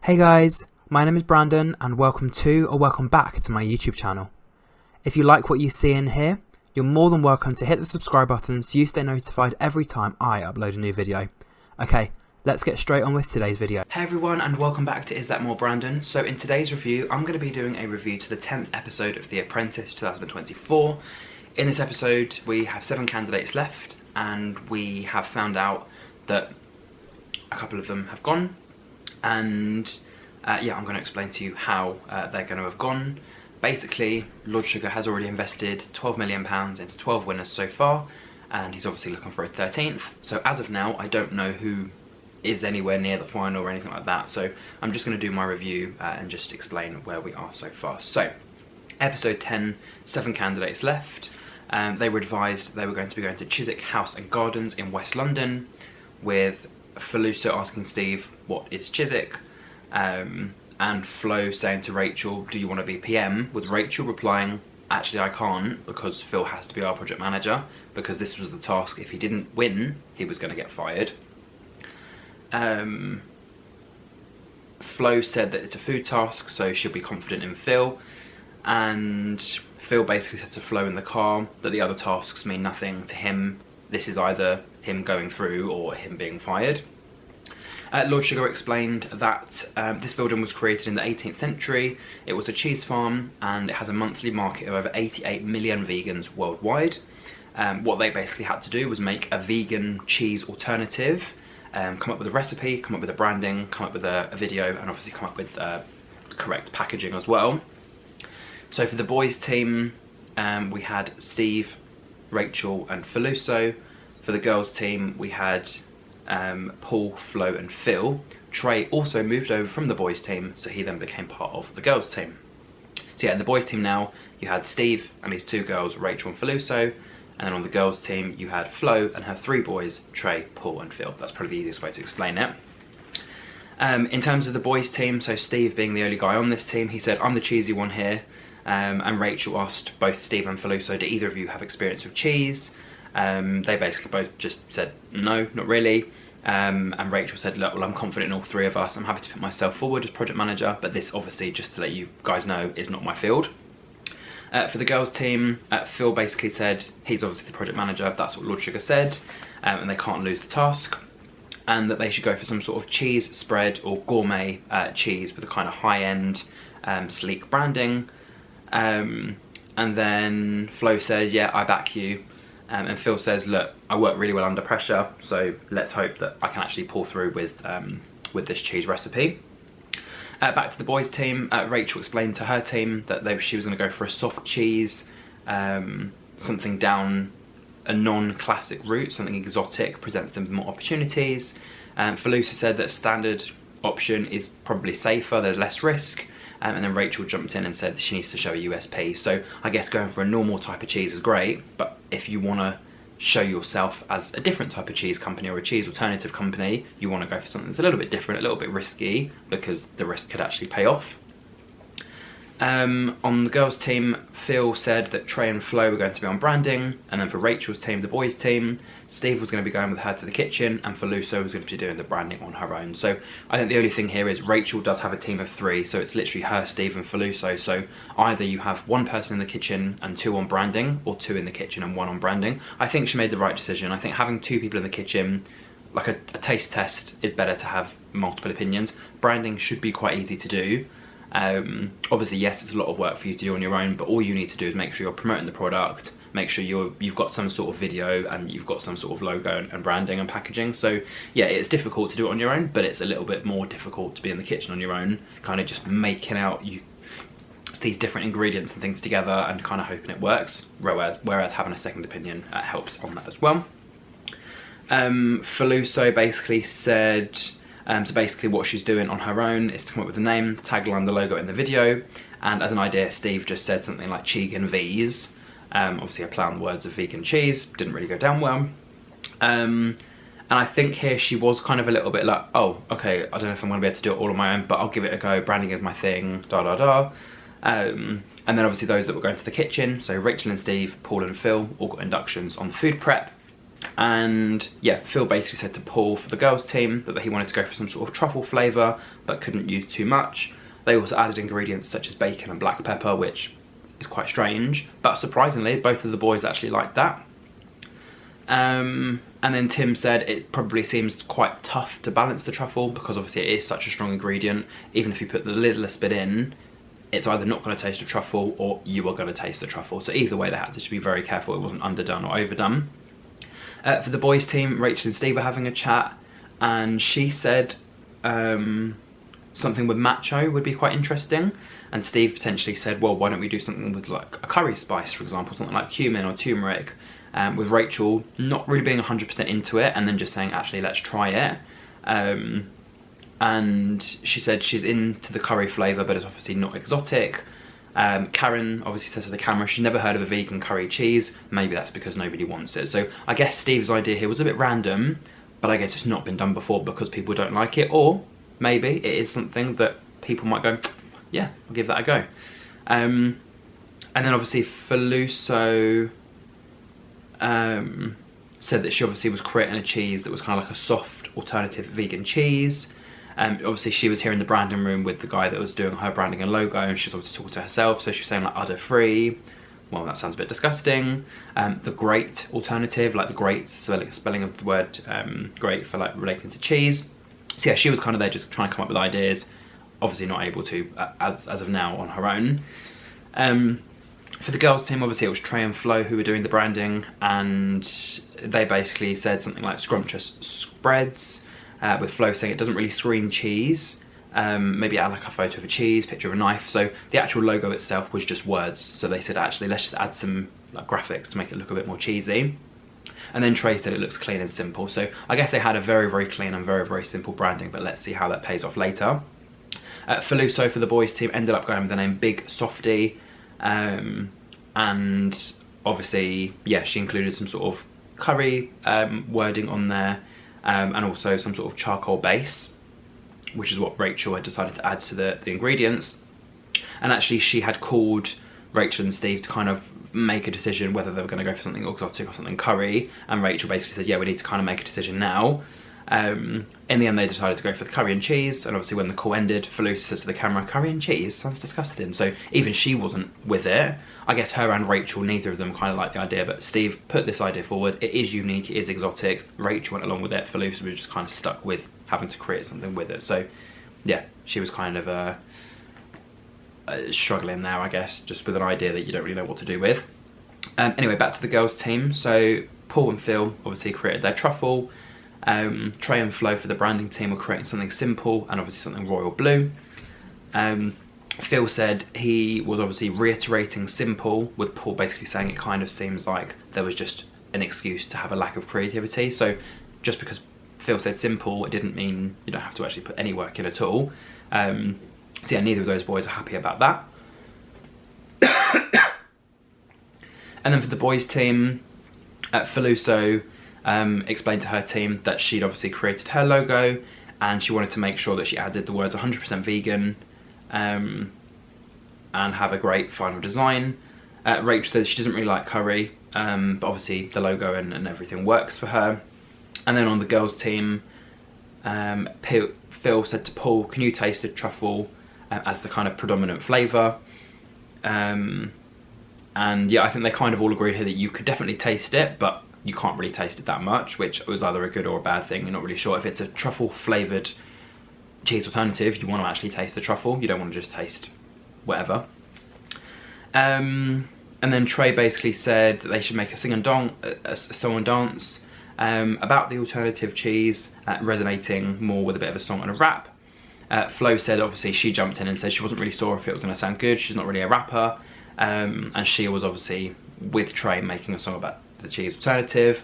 Hey guys, my name is Brandon and welcome to or welcome back to my YouTube channel. If you like what you see in here, you're more than welcome to hit the subscribe button so you stay notified every time I upload a new video. Okay, let's get straight on with today's video. Hey everyone and welcome back to Is That More Brandon. So in today's review, I'm going to be doing a review to the 10th episode of The Apprentice 2024. In this episode, we have 7 candidates left and we have found out that a couple of them have gone. And yeah, I'm going to explain to you how they're going to have gone. Basically, Lord Sugar has already invested £12 million into 12 winners so far, and he's obviously looking for a 13th. So as of now, I don't know who is anywhere near the final or anything like that. So I'm just going to do my review and just explain where we are so far. So, episode 10, 7 candidates left. They were advised they were going to be going to Chiswick House and Gardens in West London, with Feluso asking Steve, what is Chiswick? And Flo saying to Rachel, do you want to be PM? With Rachel replying, actually I can't because Phil has to be our project manager, because this was the task. If he didn't win, he was going to get fired. Flo said that it's a food task, so she'll be confident in Phil. And Phil basically said to Flo in the car that the other tasks mean nothing to him. This is either him going through or him being fired. Lord Sugar explained that this building was created in the 18th century. It was a cheese farm and it has a monthly market of over 88 million vegans worldwide. What they basically had to do was make a vegan cheese alternative, come up with a recipe, come up with a branding, come up with a video, and obviously come up with correct packaging as well. So for the boys team, we had Steve, Rachel and Feluso. For the girls team, we had Paul, Flo and Phil. Trey also moved over from the boys team, so he then became part of the girls team. So yeah, in the boys team now, you had Steve and his 2 girls, Rachel and Feluso, and then on the girls team, you had Flo and her 3 boys, Trey, Paul and Phil. That's probably the easiest way to explain it. In terms of the boys team, so Steve being the only guy on this team, he said, I'm the cheesy one here. And Rachel asked both Steve and Feluso, do either of you have experience with cheese? They basically both just said, no, not really. And Rachel said, look, well, I'm confident in all 3 of us. I'm happy to put myself forward as project manager, but this obviously, just to let you guys know, is not my field. For the girls team, Phil basically said he's obviously the project manager, that's what Lord Sugar said, and they can't lose the task, and that they should go for some sort of cheese spread or gourmet cheese with a kind of high-end, sleek branding. And then Flo says, yeah, I back you. And Phil says, look, I work really well under pressure, so let's hope that I can actually pull through with this cheese recipe. Back to the boys team, Rachel explained to her team that she was going to go for a soft cheese, something down a non-classic route, something exotic, presents them with more opportunities. Felusa said that standard option is probably safer, there's less risk. And then Rachel jumped in and said she needs to show a USP. So I guess going for a normal type of cheese is great, but if you want to show yourself as a different type of cheese company or a cheese alternative company, you want to go for something that's a little bit different, a little bit risky, because the risk could actually pay off. On the girls team, Phil said that Trey and Flo were going to be on branding, and then for Rachel's team, the boys team, Steve was going to be going with her to the kitchen, and Feluso was going to be doing the branding on her own. So I think the only thing here is Rachel does have a team of 3, so it's literally her, Steve and Feluso. So either you have 1 person in the kitchen and 2 on branding, or 2 in the kitchen and 1 on branding. I think she made the right decision. I think having 2 people in the kitchen, like a taste test, is better to have multiple opinions. Branding should be quite easy to do. Obviously, yes, it's a lot of work for you to do on your own, but all you need to do is make sure you're promoting the product, make sure you've got some sort of video and you've got some sort of logo and branding and packaging. So yeah, it's difficult to do it on your own, but it's a little bit more difficult to be in the kitchen on your own, kind of just making out these different ingredients and things together and kind of hoping it works, whereas having a second opinion helps on that as well. Feluso basically said, so basically what she's doing on her own is to come up with the name, the tagline, the logo in the video, and as an idea, Steve just said something like Cheegan V's. Obviously a play on the words of vegan cheese, didn't really go down well. And I think here she was kind of a little bit like, oh, okay, I don't know if I'm going to be able to do it all on my own, but I'll give it a go, branding is my thing, da da da. And then obviously those that were going to the kitchen, so Rachel and Steve, Paul and Phil, all got inductions on the food prep. And yeah, Phil basically said to Paul for the girls team that he wanted to go for some sort of truffle flavour but couldn't use too much. They also added ingredients such as bacon and black pepper, which is quite strange, but surprisingly both of the boys actually liked that. And then Tim said it probably seems quite tough to balance the truffle because obviously it is such a strong ingredient. Even if you put the littlest bit in, it's either not going to taste the truffle or you are going to taste the truffle. So either way they had to just be very careful it wasn't underdone or overdone. For the boys team, Rachel and Steve were having a chat, and she said something with macho would be quite interesting, and Steve potentially said, well, why don't we do something with like a curry spice, for example, something like cumin or turmeric, with Rachel not really being 100% into it and then just saying, actually, let's try it. And she said she's into the curry flavour, but it's obviously not exotic. Karen obviously says to the camera she's never heard of a vegan curry cheese. Maybe that's because nobody wants it. So I guess Steve's idea here was a bit random, but I guess it's not been done before because people don't like it, or maybe it is something that people might go, yeah, I'll give that a go. And then obviously Faluso said that she obviously was creating a cheese that was kind of like a soft alternative vegan cheese. Obviously she was here in the branding room with the guy that was doing her branding and logo, and she's obviously talking to herself, so she's saying like udder free. Well, that sounds a bit disgusting. The great alternative, like the great spelling of the word great for like relating to cheese. So yeah, she was kind of there just trying to come up with ideas, obviously not able to as of now on her own. For the girls team, obviously it was Trey and Flo who were doing the branding, and they basically said something like scrumptious spreads, with Flo saying it doesn't really scream cheese. Maybe add like a photo of a cheese, picture of a knife. So the actual logo itself was just words. So they said, actually, let's just add some like graphics to make it look a bit more cheesy. And then Trey said it looks clean and simple. So I guess they had a very, very clean and very, very simple branding, but let's see how that pays off later. Faluso for the boys team ended up going with the name Big Softy. And obviously, yeah, she included some sort of curry wording on there, and also some sort of charcoal base, which is what Rachel had decided to add to the ingredients. And actually she had called Rachel and Steve to kind of make a decision whether they were going to go for something exotic or something curry, and Rachel basically said, yeah, we need to kind of make a decision now. In the end they decided to go for the curry and cheese, and obviously when the call ended, Falusa said to the camera, curry and cheese? Sounds disgusting. So even she wasn't with it. I guess her and Rachel, neither of them kind of liked the idea, but Steve put this idea forward. It is unique, it is exotic. Rachel went along with it. Falusa was just kind of stuck with having to create something with it. So yeah, she was kind of struggling there, I guess, just with an idea that you don't really know what to do with. Anyway, back to the girls team. So Paul and Phil obviously created their truffle. Trey and Flo for the branding team were creating something simple and obviously something royal blue. Phil said he was obviously reiterating simple, with Paul basically saying it kind of seems like there was just an excuse to have a lack of creativity. So just because Phil said simple, it didn't mean you don't have to actually put any work in at all. So yeah, neither of those boys are happy about that. And then for the boys team, Faluso explained to her team that she'd obviously created her logo, and she wanted to make sure that she added the words 100% vegan, and have a great final design. Rachel said she doesn't really like curry, but obviously the logo and everything works for her. And then on the girls team, Phil said to Paul, can you taste the truffle as the kind of predominant flavour? And yeah, I think they kind of all agreed here that you could definitely taste it, but you can't really taste it that much, which was either a good or a bad thing. You're not really sure. If it's a truffle flavoured cheese alternative, you want to actually taste the truffle. You don't want to just taste whatever. And then Trey basically said that they should make a song and dance about the alternative cheese, resonating more with a bit of a song and a rap. Flo said obviously she jumped in and said she wasn't really sure if it was going to sound good. She's not really a rapper, and she was obviously with Trey making a song about the cheese alternative.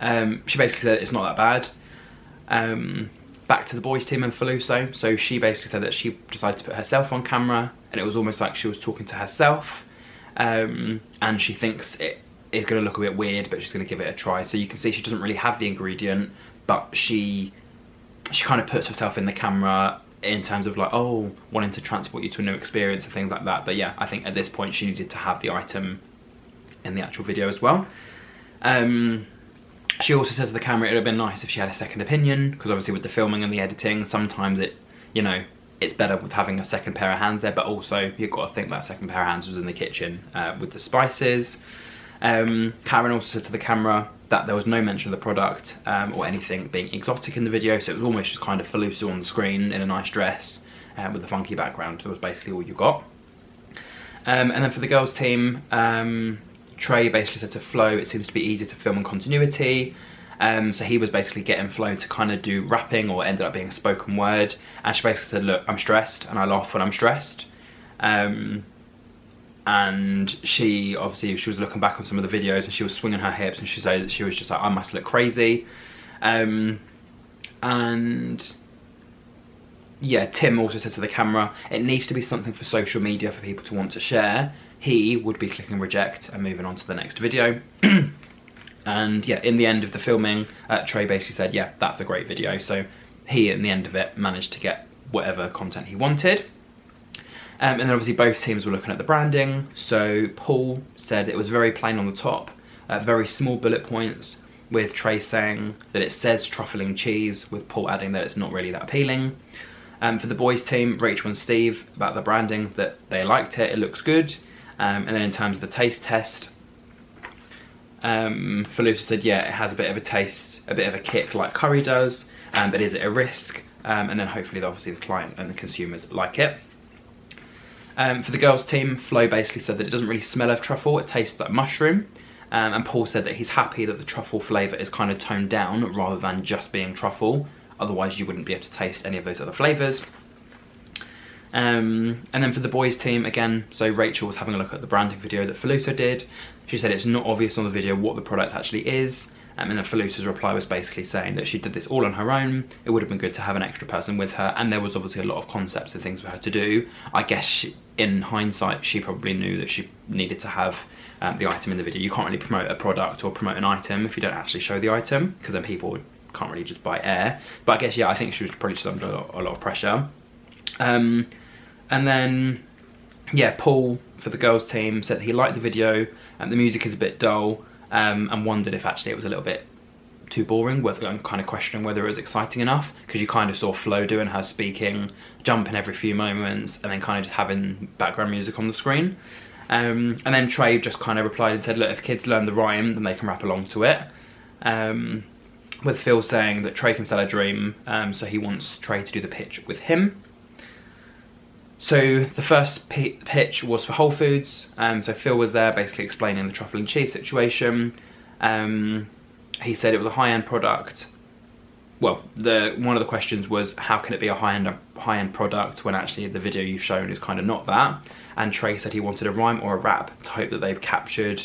She basically said it's not that bad. Back to the boys team and Faluso. So she basically said that she decided to put herself on camera, and it was almost like she was talking to herself, and she thinks it is going to look a bit weird, but she's going to give it a try. So you can see she doesn't really have the ingredient, but she kind of puts herself in the camera in terms of like, oh, wanting to transport you to a new experience and things like that. But yeah, I think at this point she needed to have the item in the actual video as well. She also said to the camera it would have been nice if she had a second opinion, because obviously with the filming and the editing, sometimes it, you know, it's better with having a second pair of hands there, but also you've got to think that second pair of hands was in the kitchen with the spices. Karen also said to the camera that there was no mention of the product or anything being exotic in the video, so it was almost just kind of Felusa on the screen in a nice dress with a funky background. That was basically all you got. And then for the girls team, Trey basically said to Flo it seems to be easier to film in continuity. So he was basically getting Flo to kind of do rapping, or ended up being spoken word, and she basically said, look, I'm stressed and I laugh when I'm stressed. And she was looking back on some of the videos and she was swinging her hips, and she said that she was just like, I must look crazy. And yeah, Tim also said to the camera, it needs to be something for social media for people to want to share. He would be clicking reject and moving on to the next video. And yeah, in the end of the filming, Trey basically said, yeah, that's a great video. So he, in the end of it, managed to get whatever content he wanted. And then obviously both teams were looking at the branding. So Paul said it was very plain on the top, very small bullet points, with Trey saying that it says truffling cheese, with Paul adding that it's not really that appealing. For the boys team, Rachel and Steve, about the branding, that they liked it, it looks good. And then in terms of the taste test, Felusa said, yeah, it has a bit of a taste, a bit of a kick like curry does, but is it a risk? And then hopefully obviously the client and the consumers like it. For the girls team, Flo basically said that it doesn't really smell of truffle, it tastes like mushroom. And Paul said that he's happy that the truffle flavour is kind of toned down rather than just being truffle, otherwise you wouldn't be able to taste any of those other flavours. And then for the boys team, again, so Rachel was having a look at the branding video that Felusa did. She said it's not obvious on the video what the product actually is. And then Felusa's reply was basically saying that she did this all on her own. It would have been good to have an extra person with her, and there was obviously a lot of concepts and things for her to do. I guess in hindsight, she probably knew that she needed to have the item in the video. You can't really promote a product or promote an item if you don't actually show the item, because then people can't really just buy air. But I guess, yeah, I think she was probably just under a lot of pressure. And then, yeah, Paul, for the girls team, said that he liked the video and the music is a bit dull, and wondered if actually it was a little bit too boring, whether I'm kind of questioning whether it was exciting enough, because you kind of saw Flo doing her speaking, jumping every few moments, and then kind of just having background music on the screen. And then Trey just kind of replied and said, look, if kids learn the rhyme, then they can rap along to it. With Phil saying that Trey can sell a dream, so he wants Trey to do the pitch with him. So the first pitch was for Whole Foods, so Phil was there basically explaining the truffle and cheese situation. He said it was a high-end product. Well, one of the questions was, how can it be a high-end product when actually the video you've shown is kind of not that? And Trey said he wanted a rhyme or a rap to hope that they've captured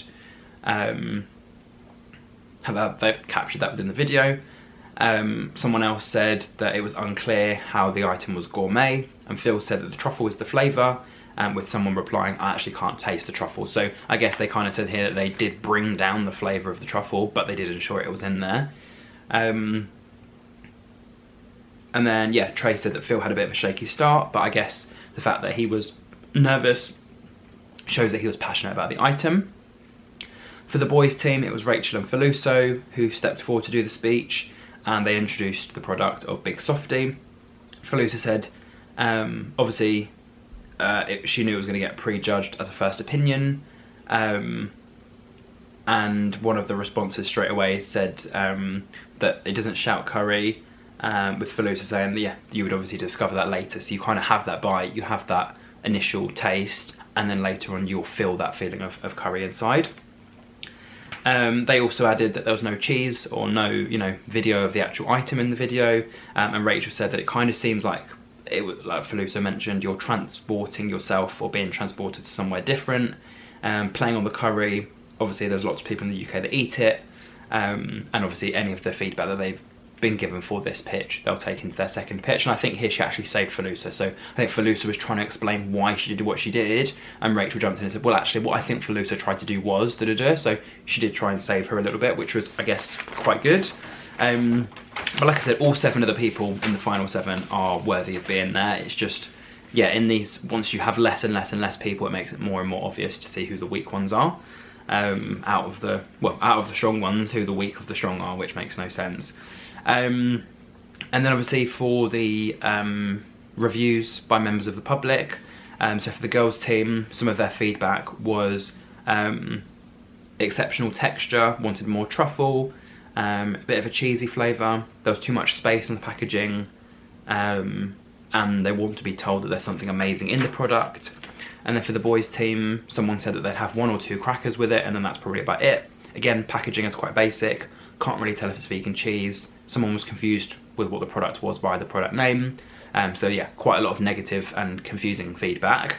that within the video. Someone else said that it was unclear how the item was gourmet, and Phil said that the truffle was the flavour, with someone replying, I actually can't taste the truffle. So I guess they kind of said here that they did bring down the flavour of the truffle, but they did ensure it was in there. And then, yeah, Trey said that Phil had a bit of a shaky start, but I guess the fact that he was nervous shows that he was passionate about the item. For the boys team, it was Rachel and Felusa who stepped forward to do the speech, and they introduced the product of Big Softy. Felusa said, obviously, she knew it was going to get prejudged as a first opinion, and one of the responses straight away said that it doesn't shout curry, with Felusa saying, yeah, you would obviously discover that later, so you kind of have that bite, you have that initial taste, and then later on you'll feel that feeling of curry inside. They also added that there was no cheese or no, video of the actual item in the video, and Rachel said that it kind of seems like, like Felusa mentioned, you're transporting yourself or being transported to somewhere different, playing on the curry. Obviously there's lots of people in the UK that eat it, and obviously any of the feedback that they've been given for this pitch, they'll take into their second pitch. And I think here she actually saved Felusa. So I think Felusa was trying to explain why she did what she did, and Rachel jumped in and said, well, actually, what I think Felusa tried to do was da-da-da. So she did try and save her a little bit, which was, I guess, quite good. But like I said, all 7 of the people in the final 7 are worthy of being there. It's just, yeah, in these, once you have less and less and less people, it makes it more and more obvious to see who the weak ones are. out of the strong ones, who the weak of the strong are, which makes no sense. And then obviously for the reviews by members of the public, so for the girls team, some of their feedback was exceptional texture, wanted more truffle, a bit of a cheesy flavour, there was too much space on the packaging, and they want to be told that there's something amazing in the product. And then for the boys team, someone said that they'd have 1 or 2 crackers with it, and then that's probably about it. Again, packaging is quite basic, can't really tell if it's vegan cheese. Someone was confused with what the product was by the product name. So yeah, quite a lot of negative and confusing feedback.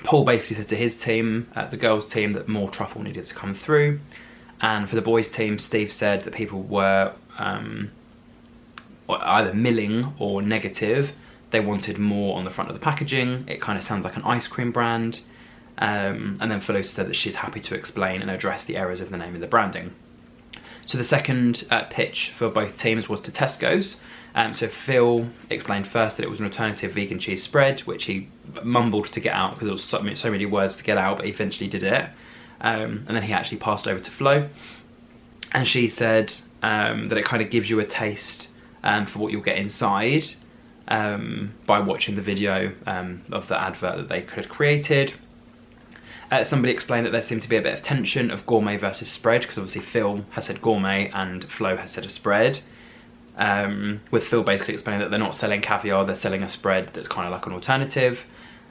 Paul basically said to his team, the girls team, that more truffle needed to come through. And for the boys team, Steve said that people were either milling or negative. They wanted more on the front of the packaging. It kind of sounds like an ice cream brand. And then Felusa said that she's happy to explain and address the errors of the name and the branding. So the second pitch for both teams was to Tesco's. So Phil explained first that it was an alternative vegan cheese spread, which he mumbled to get out because it was so many words to get out, but he eventually did it. And then he actually passed over to Flo. And she said that it kind of gives you a taste for what you'll get inside by watching the video of the advert that they had created. Somebody explained that there seemed to be a bit of tension of gourmet versus spread, because obviously Phil has said gourmet and Flo has said a spread. With Phil basically explaining that they're not selling caviar, they're selling a spread that's kind of like an alternative.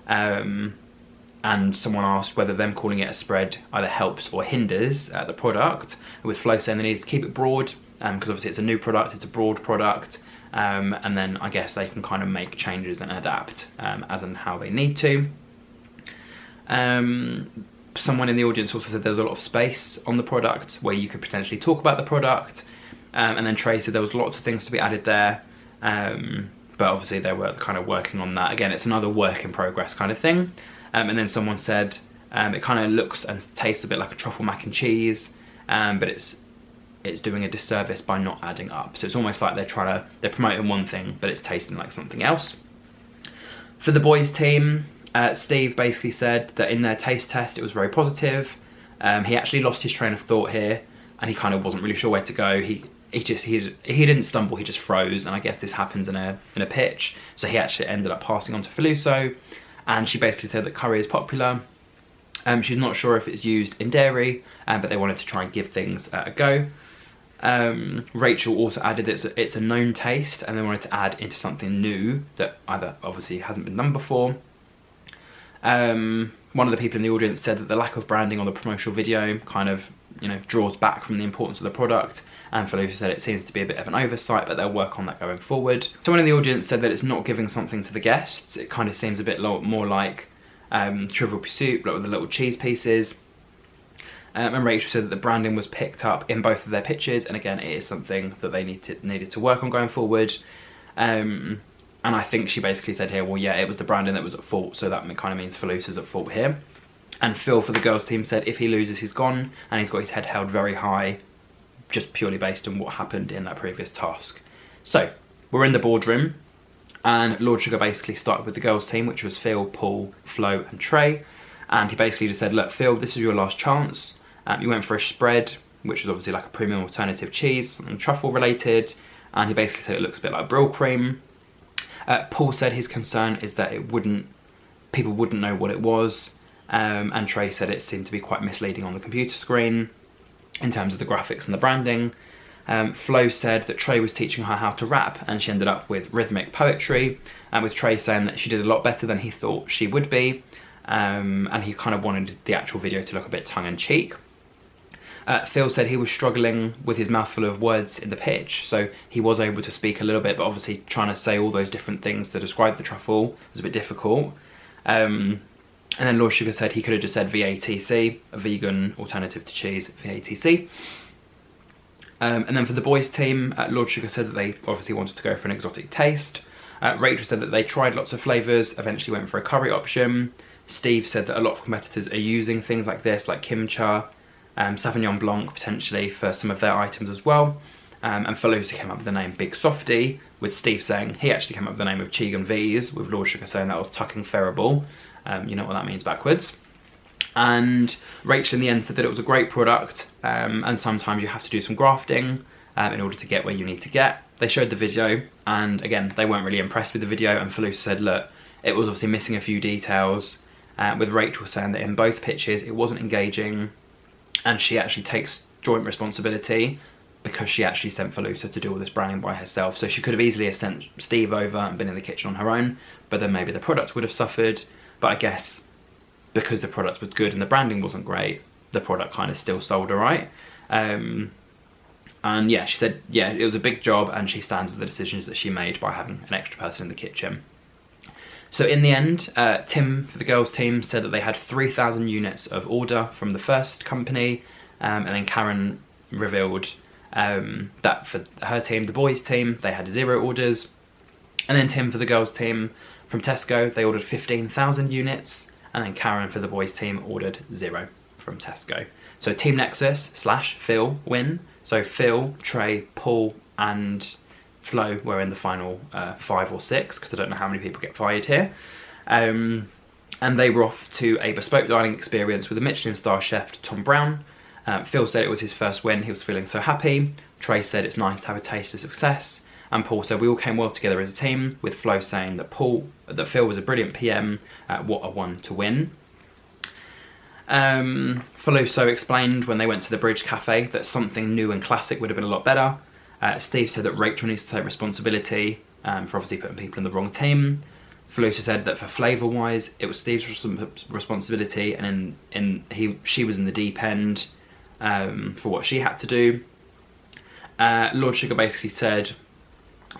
And someone asked whether them calling it a spread either helps or hinders the product, with Flo saying they need to keep it broad, because obviously it's a new product, it's a broad product, and then I guess they can kind of make changes and adapt as and how they need to. Someone in the audience also said there was a lot of space on the product where you could potentially talk about the product, and then Trey said there was lots of things to be added there, but obviously they were kind of working on that. Again, it's another work in progress kind of thing. And then someone said it kind of looks and tastes a bit like a truffle mac and cheese, but it's doing a disservice by not adding up. So it's almost like they're promoting one thing, but it's tasting like something else. For the boys team, Steve basically said that in their taste test it was very positive. He actually lost his train of thought here, and he kind of wasn't really sure where to go. He didn't stumble, he just froze, and I guess this happens in a pitch. So he actually ended up passing on to Feluso, and she basically said that curry is popular. She's not sure if it's used in dairy, but they wanted to try and give things a go. Rachel also added that it's a known taste, and they wanted to add into something new that either obviously hasn't been done before. One of the people in the audience said that the lack of branding on the promotional video kind of, draws back from the importance of the product, and Felusa said it seems to be a bit of an oversight, but they'll work on that going forward. Someone in the audience said that it's not giving something to the guests. It kind of seems a bit more like Trivial Pursuit, but with the little cheese pieces. And Rachel said that the branding was picked up in both of their pitches, and again, it is something that they needed to work on going forward. And I think she basically said here, well, yeah, it was the branding that was at fault, so that kind of means Felusa's at fault here. And Phil for the girls team said if he loses, he's gone, and he's got his head held very high, just purely based on what happened in that previous task. So we're in the boardroom, and Lord Sugar basically started with the girls team, which was Phil, Paul, Flo and Trey. And he basically just said, look, Phil, this is your last chance. You went for a spread, which was obviously like a premium alternative cheese, something truffle related, and he basically said it looks a bit like brill cream. Paul said his concern is that people wouldn't know what it was, and Trey said it seemed to be quite misleading on the computer screen in terms of the graphics and the branding. Flo said that Trey was teaching her how to rap, and she ended up with rhythmic poetry, and with Trey saying that she did a lot better than he thought she would be, and he kind of wanted the actual video to look a bit tongue-in-cheek. Phil said he was struggling with his mouthful of words in the pitch, so he was able to speak a little bit, but obviously trying to say all those different things to describe the truffle was a bit difficult. And then Lord Sugar said he could have just said VATC, a vegan alternative to cheese, VATC. And then for the boys team, Lord Sugar said that they obviously wanted to go for an exotic taste. Rachel said that they tried lots of flavours, eventually went for a curry option. Steve said that a lot of competitors are using things like this, like kimchi, Sauvignon Blanc potentially for some of their items as well. And Felusa came up with the name Big Softy, with Steve saying he actually came up with the name of Chegan V's, with Lord Sugar saying that was Tucking Ferrable. You know what that means backwards. And Rachel in the end said that it was a great product, and sometimes you have to do some grafting in order to get where you need to get. They showed the video, and again, they weren't really impressed with the video, and Falusa said, look, it was obviously missing a few details, with Rachel saying that in both pitches it wasn't engaging, and she actually takes joint responsibility because she actually sent Falusa to do all this branding by herself. So she could have easily have sent Steve over and been in the kitchen on her own, but then maybe the product would have suffered. But I guess because the product was good and the branding wasn't great, the product kind of still sold alright. And yeah, she said, yeah, it was a big job, and she stands with the decisions that she made by having an extra person in the kitchen. So in the end, Tim for the girls team said that they had 3,000 units of order from the first company, and then Karen revealed that for her team, the boys team, they had 0 orders. And then Tim for the girls team from Tesco, they ordered 15,000 units, and then Karen for the boys team ordered 0 from Tesco. So Team Nexus / Phil win. So Phil, Trey, Paul and Flo were in the final 5 or 6, because I don't know how many people get fired here. And they were off to a bespoke dining experience with a Michelin star chef, Tom Brown. Phil said it was his first win, he was feeling so happy. Trey said it's nice to have a taste of success. And Paul said we all came well together as a team, with Flo saying that Phil was a brilliant PM, what a one to win. Falusa explained when they went to the Bridge Cafe that something new and classic would have been a lot better. Steve said that Rachel needs to take responsibility for obviously putting people in the wrong team. Falusa said that for flavour wise, it was Steve's responsibility, and she was in the deep end for what she had to do. Lord Sugar basically said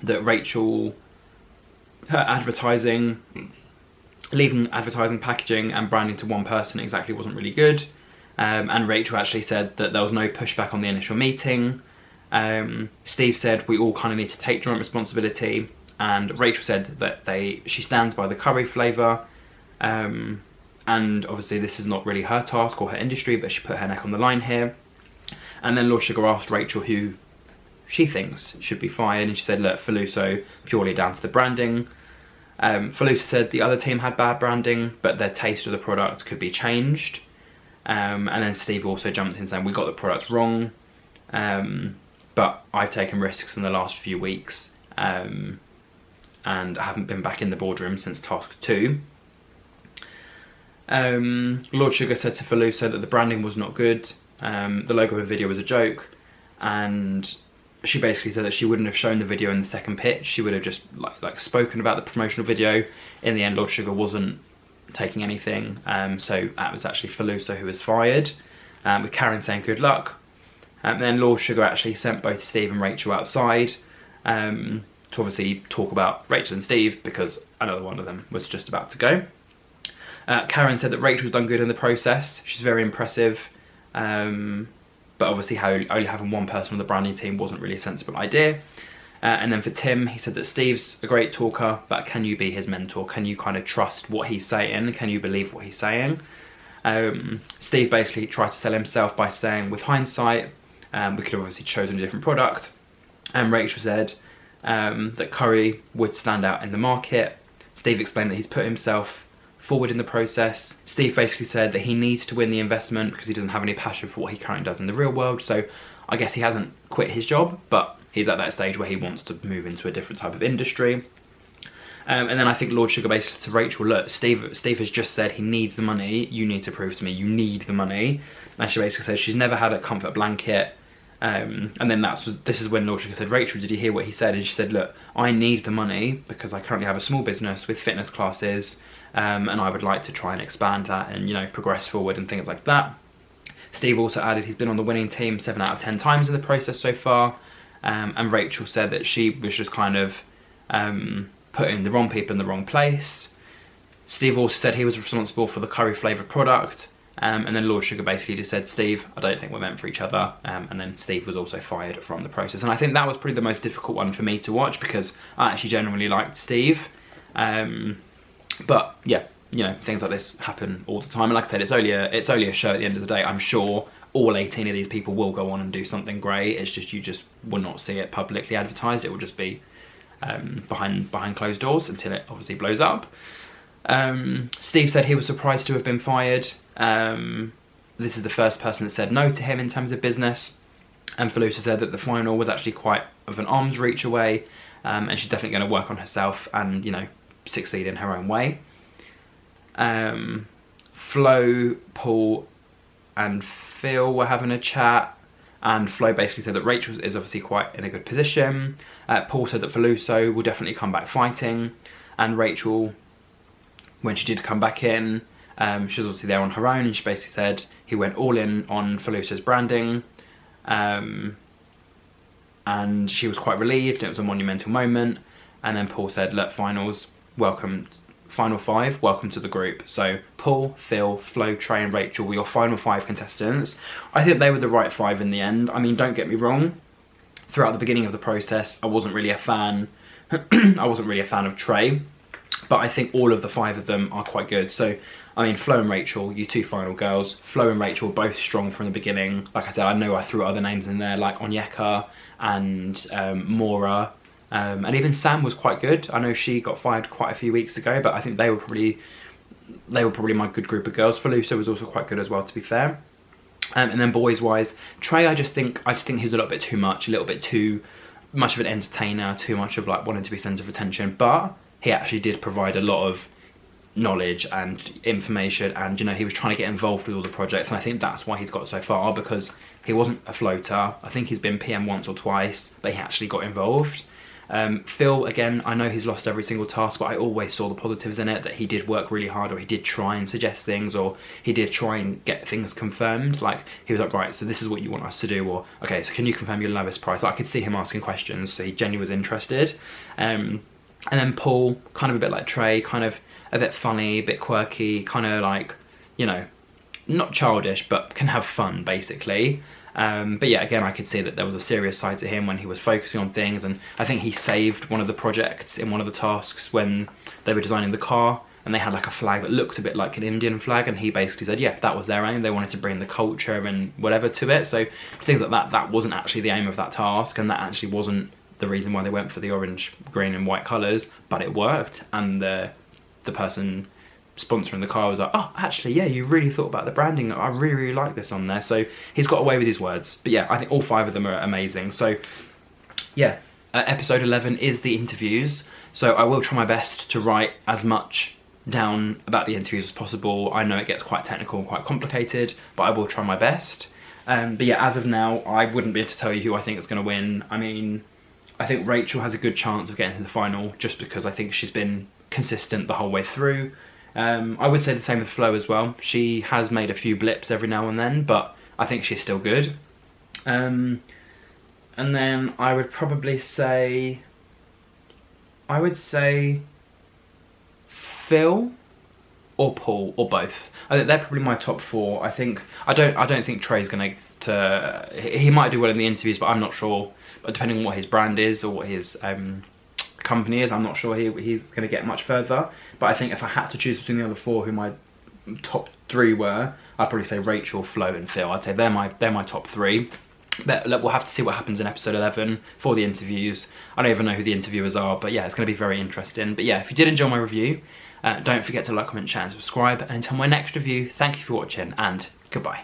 that Rachel, her advertising, leaving advertising, packaging and branding to one person exactly wasn't really good. And Rachel actually said that there was no pushback on the initial meeting. Steve said we all kind of need to take joint responsibility, and Rachel said that she stands by the curry flavour, and obviously this is not really her task or her industry, but she put her neck on the line here. And then Lord Sugar asked Rachel who she thinks should be fired, and she said, look, Falusa, purely down to the branding. Falusa said the other team had bad branding, but their taste of the product could be changed. And then Steve also jumped in saying we got the product wrong, but I've taken risks in the last few weeks, and I haven't been back in the boardroom since task 2. Lord Sugar said to Falusa that the branding was not good, the logo and video was a joke, and she basically said that she wouldn't have shown the video in the second pitch, she would have just like spoken about the promotional video. In the end, Lord Sugar wasn't taking anything, so that was actually Falusa who was fired, with Karen saying good luck. And then Lord Sugar actually sent both Steve and Rachel outside to obviously talk about Rachel and Steve, because another one of them was just about to go. Karen said that Rachel's done good in the process, she's very impressive, but obviously only having one person on the branding team wasn't really a sensible idea. And then for Tim, he said that Steve's a great talker, but can you be his mentor? Can you kind of trust what he's saying? Can you believe what he's saying? Steve basically tried to sell himself by saying, with hindsight, we could have obviously chosen a different product. And Rachel said that curry would stand out in the market. Steve explained that he's put himself forward in the process. Steve basically said that he needs to win the investment because he doesn't have any passion for what he currently does in the real world. So I guess he hasn't quit his job, but he's at that stage where he wants to move into a different type of industry. And then I think Lord Sugar basically said to Rachel, look, Steve has just said he needs the money, you need to prove to me you need the money. And she basically said she's never had a comfort blanket. And then this is when Lord Sugar said, Rachel, did you hear what he said? And she said, look, I need the money because I currently have a small business with fitness classes, and I would like to try and expand that and, you know, progress forward and things like that. Steve also added he's been on the winning team 7 out of 10 times in the process so far. And Rachel said that she was just kind of putting the wrong people in the wrong place. Steve also said he was responsible for the curry flavoured product. And then Lord Sugar basically just said, Steve, I don't think we're meant for each other. And then Steve was also fired from the process. And I think that was probably the most difficult one for me to watch because I actually genuinely liked Steve. But yeah, you know, things like this happen all the time. And like I said, it's only a show at the end of the day. I'm sure all 18 of these people will go on and do something great. It's just you just will not see it publicly advertised. It will just be behind closed doors until it obviously blows up. Steve said he was surprised to have been fired. This is the first person that said no to him in terms of business. And Felucia said that the final was actually quite of an arm's reach away, and she's definitely going to work on herself and, you know, succeed in her own way. Flo, Paul and Phil were having a chat, and Flo basically said that Rachel is obviously quite in a good position. Paul said that Felucia will definitely come back fighting, and Rachel, when she did come back in, she was obviously there on her own, and she basically said he went all in on Felucia's branding, and she was quite relieved. It was a monumental moment. And then Paul said, look, finals, welcome, final 5, welcome to the group. So Paul, Phil, Flo, Trey and Rachel were your final 5 contestants. I think they were the right 5 in the end. I mean, don't get me wrong, throughout the beginning of the process I wasn't really a fan of Trey, but I think all of the 5 of them are quite good. So I mean, Flo and Rachel, you 2 final girls. Flo and Rachel both strong from the beginning. Like I said, I know I threw other names in there like Onyeka and Mora, and even Sam was quite good. I know she got fired quite a few weeks ago, but I think they were probably my good group of girls. Felucia was also quite good as well, to be fair. And then boys wise, Trey, I just think he was a little bit too much, a little bit too much of an entertainer, too much of like wanting to be centre of attention. But he actually did provide a lot of knowledge and information, and, you know, he was trying to get involved with all the projects, and I think that's why he's got so far, because he wasn't a floater. I think he's been PM once or twice, but he actually got involved. Phil, again, I know he's lost every single task, but I always saw the positives in it, that he did work really hard, or he did try and suggest things, or he did try and get things confirmed. Like, he was like, right, so this is what you want us to do, or okay, so can you confirm your lowest price? Like, I could see him asking questions, so he genuinely was interested. And then Paul, kind of a bit like Trey, kind of a bit funny, a bit quirky, kind of like, you know, not childish, but can have fun, basically. But yeah, again, I could see that there was a serious side to him when he was focusing on things, and I think he saved one of the projects in one of the tasks when they were designing the car, and they had like a flag that looked a bit like an Indian flag, and he basically said, yeah, that was their aim. They wanted to bring the culture and whatever to it. So things like that, that wasn't actually the aim of that task, and that actually wasn't the reason why they went for the orange, green and white colours, but it worked, and the person sponsoring the car was like, oh, actually, yeah, you really thought about the branding. I really, really like this on there. So he's got away with his words. But yeah, I think all 5 of them are amazing. So yeah, episode 11 is the interviews. So I will try my best to write as much down about the interviews as possible. I know it gets quite technical and quite complicated, but I will try my best. But yeah, as of now, I wouldn't be able to tell you who I think is going to win. I mean, I think Rachel has a good chance of getting to the final, just because I think she's been consistent the whole way through. I would say the same with Flo as well. She has made a few blips every now and then, but I think she's still good. And then I would probably say, Phil or Paul or both. I think they're probably my top 4. I don't think Trey's gonna he might do well in the interviews, but I'm not sure. But depending on what his brand is or what his company is, I'm not sure he's going to get much further. But I think if I had to choose between the other 4 who my top 3 were, I'd probably say Rachel, Flo and Phil. I'd say they're my top 3. But we'll have to see what happens in episode 11 for the interviews. I don't even know who the interviewers are, but yeah, it's going to be very interesting. But yeah, if you did enjoy my review, don't forget to like, comment, share and subscribe. And until my next review, thank you for watching and goodbye.